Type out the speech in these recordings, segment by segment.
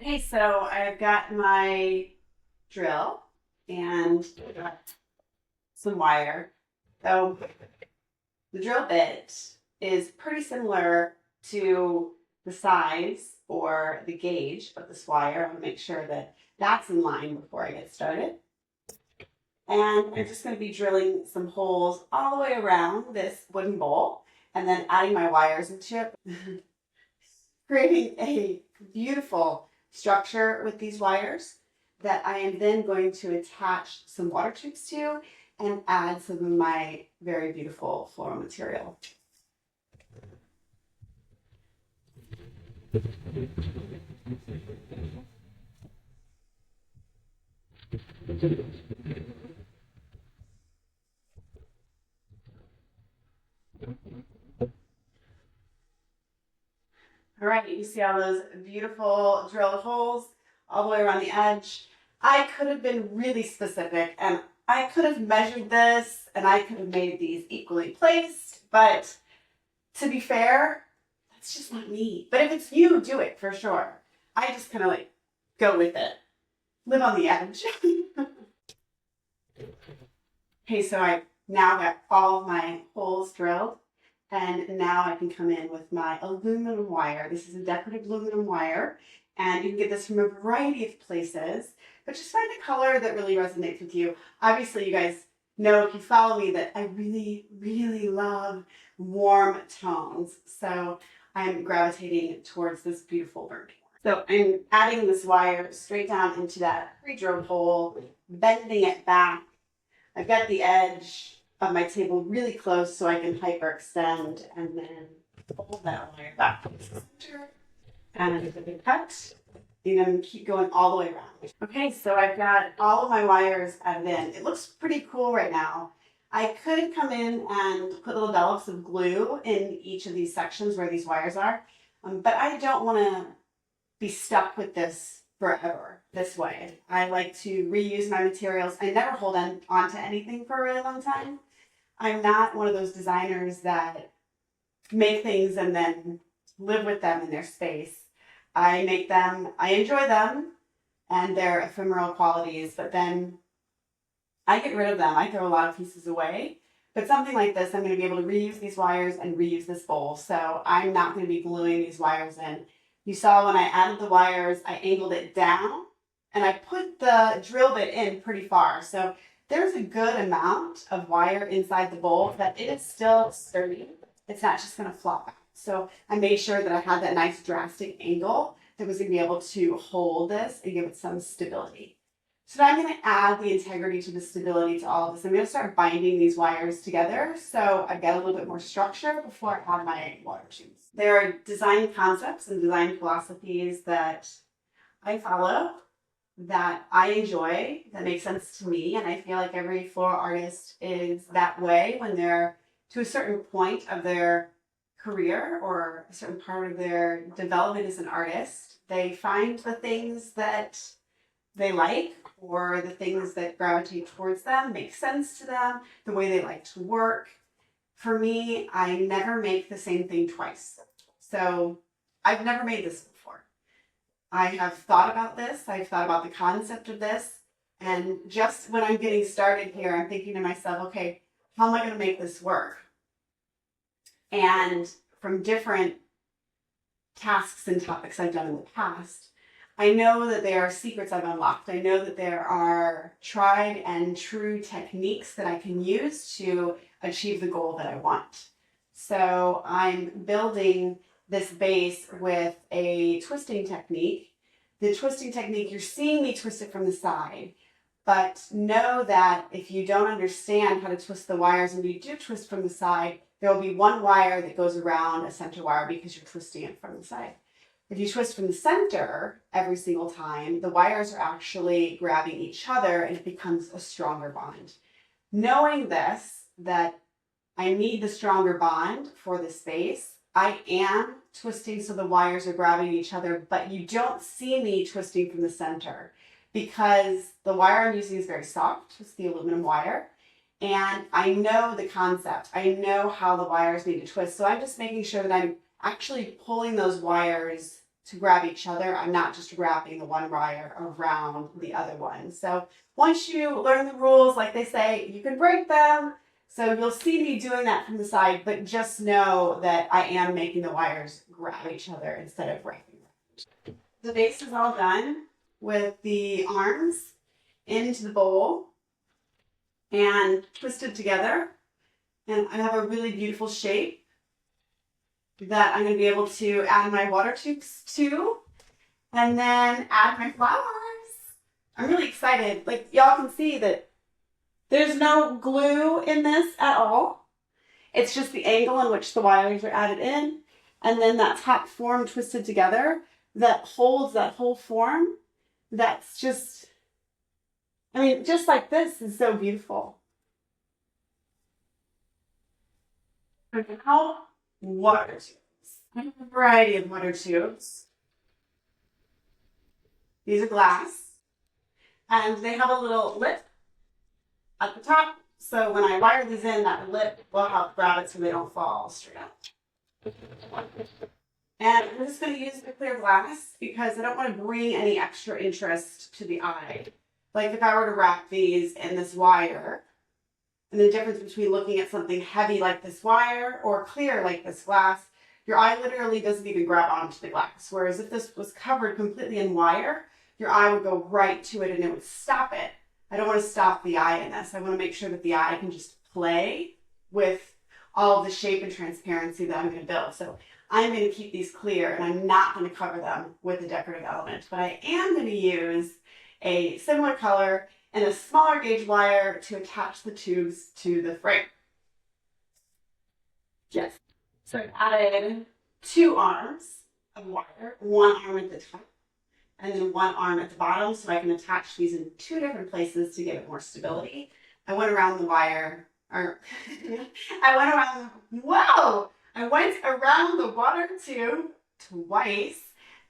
Okay, so I've got my drill and some wire. So the drill bit is pretty similar to the size or the gauge of this wire. I want to make sure that that's in line before I get started. And I'm just going to be drilling some holes all the way around this wooden bowl and then adding my wires into it, creating a beautiful structure with these wires that I am then going to attach some water tubes to and add some of my very beautiful floral material. All right, you see all those beautiful drilled holes all the way around the edge. I could have been really specific and I could have measured this and I could have made these equally placed, but to be fair, that's just not me. But if it's you, do it for sure. I just kind of like go with it. Live on the edge. Okay, so I now got all of my holes drilled. And now I can come in with my aluminum wire. This is a decorative aluminum wire, and you can get this from a variety of places, but just find a color that really resonates with you. Obviously, you guys know if you follow me that I really, really love warm tones. So I'm gravitating towards this beautiful burnt orange. So I'm adding this wire straight down into that pre-drilled hole, bending it back. I've got the edge of my table really close so I can hyperextend and then pull that wire back to the center and cut and then keep going all the way around. Okay, so I've got all of my wires added in. It looks pretty cool right now. I could come in and put little dollops of glue in each of these sections where these wires are, but I don't want to be stuck with this forever this way. I like to reuse my materials. I never hold on to anything for a really long time. I'm not one of those designers that make things and then live with them in their space. I make them, I enjoy them and their ephemeral qualities, but then I get rid of them. I throw a lot of pieces away. But something like this, I'm going to be able to reuse these wires and reuse this bowl. So I'm not going to be gluing these wires in. You saw when I added the wires, I angled it down and I put the drill bit in pretty far. So there's a good amount of wire inside the bowl that it is still sturdy. It's not just going to flop out. So I made sure that I had that nice drastic angle that was going to be able to hold this and give it some stability. So now I'm going to add the integrity to the stability to all of this. I'm going to start binding these wires together so I get a little bit more structure before I add my water tubes. There are design concepts and design philosophies that I follow, that I enjoy, that make sense to me, and I feel like every floral artist is that way when they're to a certain point of their career or a certain part of their development as an artist. They find the things that they like or the things that gravitate towards them, make sense to them, the way they like to work. For me, I never make the same thing twice. So I've never made this before. I have thought about this. I've thought about the concept of this. And just when I'm getting started here, I'm thinking to myself, okay, how am I going to make this work? And from different tasks and topics I've done in the past, I know that there are secrets I've unlocked. I know that there are tried and true techniques that I can use to achieve the goal that I want. So I'm building this base with a twisting technique. The twisting technique, you're seeing me twist it from the side, but know that if you don't understand how to twist the wires and you do twist from the side, there will be one wire that goes around a center wire because you're twisting it from the side. If you twist from the center every single time, the wires are actually grabbing each other and it becomes a stronger bond. Knowing this, that I need the stronger bond for this base, I am twisting so the wires are grabbing each other, but you don't see me twisting from the center because the wire I'm using is very soft. It's the aluminum wire. And I know the concept. I know how the wires need to twist. So I'm just making sure that I'm actually pulling those wires to grab each other. I'm not just wrapping the one wire around the other one. So once you learn the rules, like they say, you can break them. So you'll see me doing that from the side, but just know that I am making the wires grab each other instead of wrapping them. The base is all done with the arms into the bowl and twisted together. And I have a really beautiful shape that I'm going to be able to add my water tubes to, and then add my flowers. I'm really excited. Like, y'all can see that there's no glue in this at all. It's just the angle in which the wires are added in, and then that top form twisted together that holds that whole form. That's just, I mean, just like this is so beautiful. How water tubes. I have a variety of water tubes. These are glass, and they have a little lip at the top. So when I wire these in, that lip will help grab it so they don't fall straight up. And I'm just going to use the clear glass because I don't want to bring any extra interest to the eye. Like if I were to wrap these in this wire, and the difference between looking at something heavy like this wire or clear like this glass, your eye literally doesn't even grab onto the glass. Whereas if this was covered completely in wire, your eye would go right to it and it would stop it. I don't want to stop the eye in this. I want to make sure that the eye can just play with all of the shape and transparency that I'm going to build. So I'm going to keep these clear and I'm not going to cover them with a decorative element, but I am going to use a similar color and a smaller gauge wire to attach the tubes to the frame. Yes. So I've added 2 arms of wire, one arm at the top and then one arm at the bottom, so I can attach these in 2 different places to give it more stability. I went around the wire, or I went around the water tube twice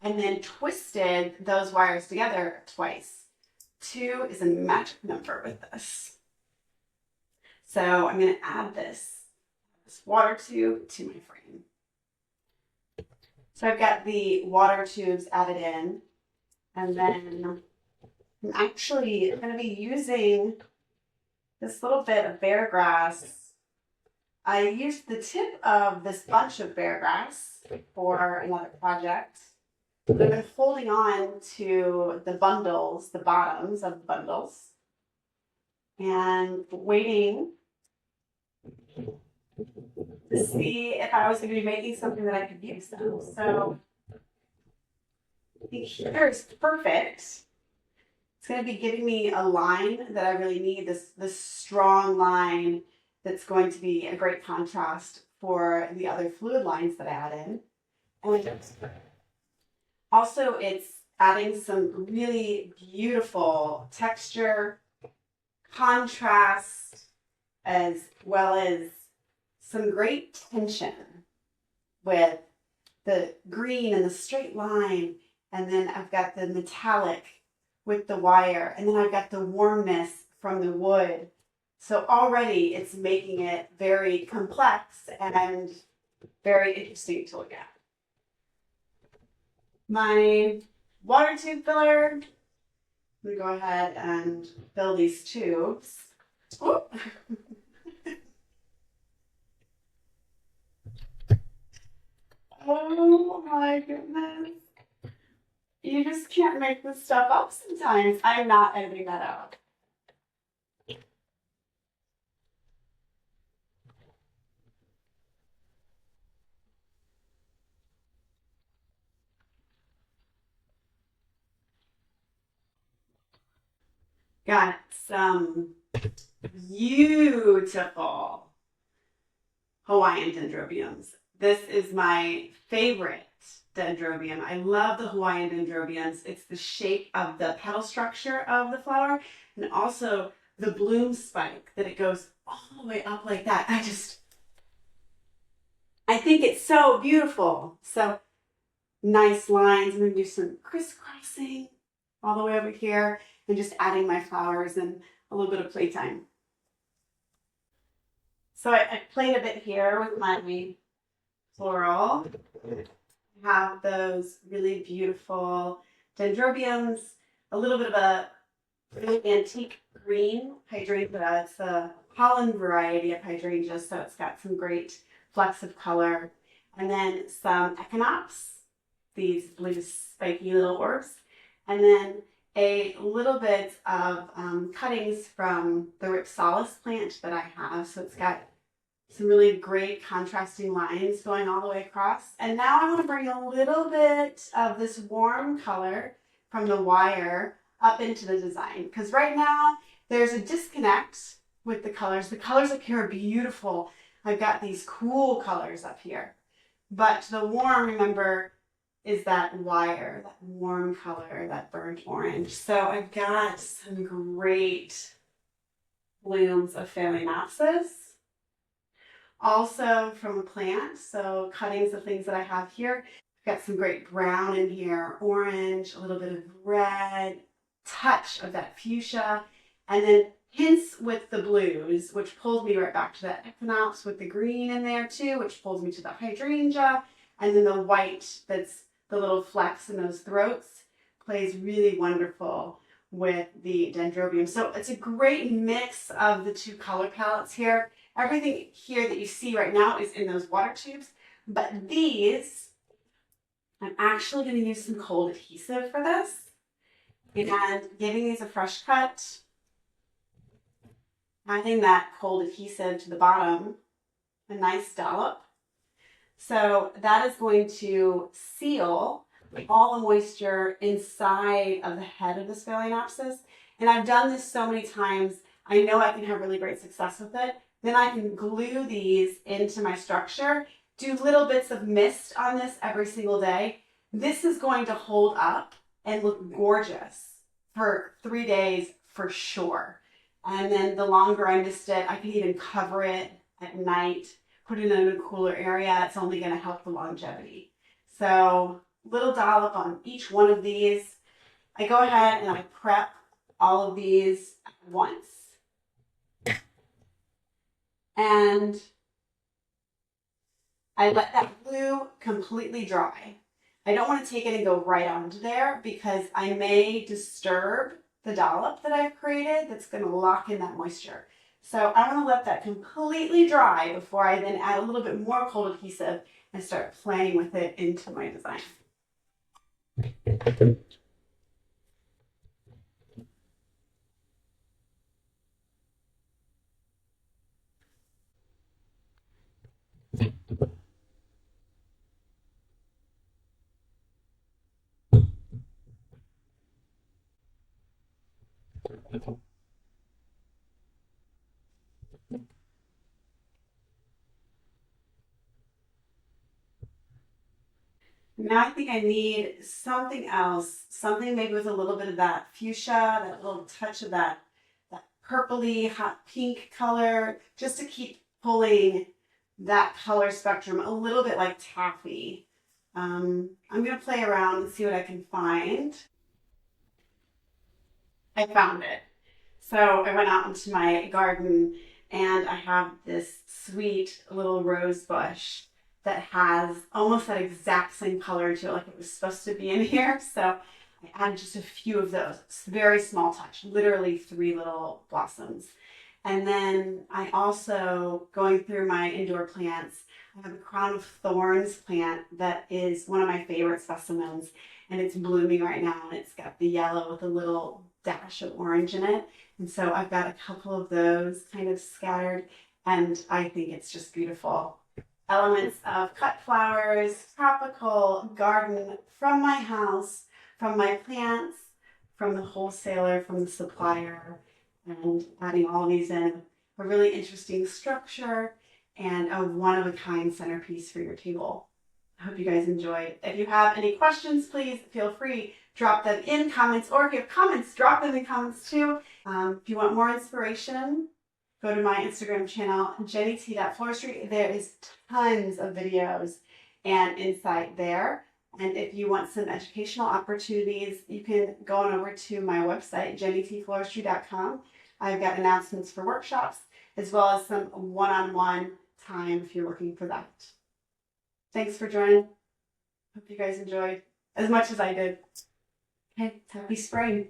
and then twisted those wires together twice. 2 is a magic number with this. So I'm going to add this water tube to my frame. So I've got the water tubes added in, and then I'm actually going to be using this little bit of bear grass. I used the tip of this bunch of bear grass for another project. I've been holding on to the bundles, the bottoms of the bundles, and waiting to see if I was going to be making something that I could use them. So I think here is perfect. It's going to be giving me a line that I really need, this strong line that's going to be a great contrast for the other fluid lines that I add in. And also, it's adding some really beautiful texture, contrast, as well as some great tension with the green and the straight line. And then I've got the metallic with the wire. And then I've got the warmness from the wood. So already it's making it very complex and very interesting to look at. My water tube filler, I'm going to go ahead and fill these tubes. Oh. Oh my goodness. You just can't make this stuff up sometimes. I'm not editing that out. Got some beautiful Hawaiian dendrobiums. This is my favorite dendrobium. I love the Hawaiian dendrobiums. It's the shape of the petal structure of the flower and also the bloom spike that it goes all the way up like that. I think it's so beautiful. So nice lines. I'm going to do some crisscrossing all the way over here and just adding my flowers and a little bit of playtime. So I played a bit here with my floral. I have those really beautiful dendrobiums, a little bit of a really antique green hydrangea. It's a Holland variety of hydrangea, so it's got some great flecks of color. And then some echinops, these blue spiky little orbs. And then a little bit of cuttings from the Reusability plant that I have. So it's got some really great contrasting lines going all the way across. And now I want to bring a little bit of this warm color from the wire up into the design, because right now there's a disconnect with the colors. The colors up here are beautiful. I've got these cool colors up here, but the warm, remember, is that wire, that warm color, that burnt orange. So I've got some great blooms of Phalaenopsis, also from a plant, so cuttings of things that I have here. I've got some great brown in here, orange, a little bit of red, touch of that fuchsia, and then hints with the blues, which pulls me right back to that equinox with the green in there too, which pulls me to the hydrangea, and then the white that's the little flecks in those throats plays really wonderful with the dendrobium. So it's a great mix of the two color palettes here. Everything here that you see right now is in those water tubes, but these, I'm actually going to use some cold adhesive for this. And giving these a fresh cut, adding that cold adhesive to the bottom, a nice dollop. So that is going to seal all the moisture inside of the head of this Phalaenopsis. And I've done this so many times, I know I can have really great success with it. Then I can glue these into my structure, do little bits of mist on this every single day. This is going to hold up and look gorgeous for 3 days for sure. And then the longer I mist it, I can even cover it at night, put it in a cooler area. It's only going to help the longevity. So little dollop on each one of these. I go ahead and I prep all of these at once. And I let that glue completely dry. I don't want to take it and go right onto there because I may disturb the dollop that I've created that's going to lock in that moisture. So I want to let that completely dry before I then add a little bit more cold adhesive and start playing with it into my design. Now I think I need something else, something maybe with a little bit of that fuchsia, that little touch of that purpley, hot pink color, just to keep pulling that color spectrum a little bit like taffy. I'm going to play around and see what I can find. I found it. So I went out into my garden and I have this sweet little rose bush that has almost that exact same color to it, like it was supposed to be in here. So I added just a few of those. It's a very small touch, literally 3 little blossoms. And then I also, going through my indoor plants, I have a crown of thorns plant that is one of my favorite specimens, and it's blooming right now, and it's got the yellow with a little dash of orange in it. And so I've got a couple of those kind of scattered, and I think it's just beautiful. Elements of cut flowers, tropical, garden, from my house, from my plants, from the wholesaler, from the supplier, and adding all of these in. A really interesting structure and a one-of-a-kind centerpiece for your table. I hope you guys enjoyed. If you have any questions, please feel free, drop them in comments, or if you have comments, drop them in comments too. If you want more inspiration, go to my Instagram channel, JennyT Floristry. There is tons of videos and insight there. And if you want some educational opportunities, you can go on over to my website, JennyTFloristry.com. I've got announcements for workshops, as well as some one-on-one time if you're looking for that. Thanks for joining. Hope you guys enjoyed as much as I did. Okay, happy spring.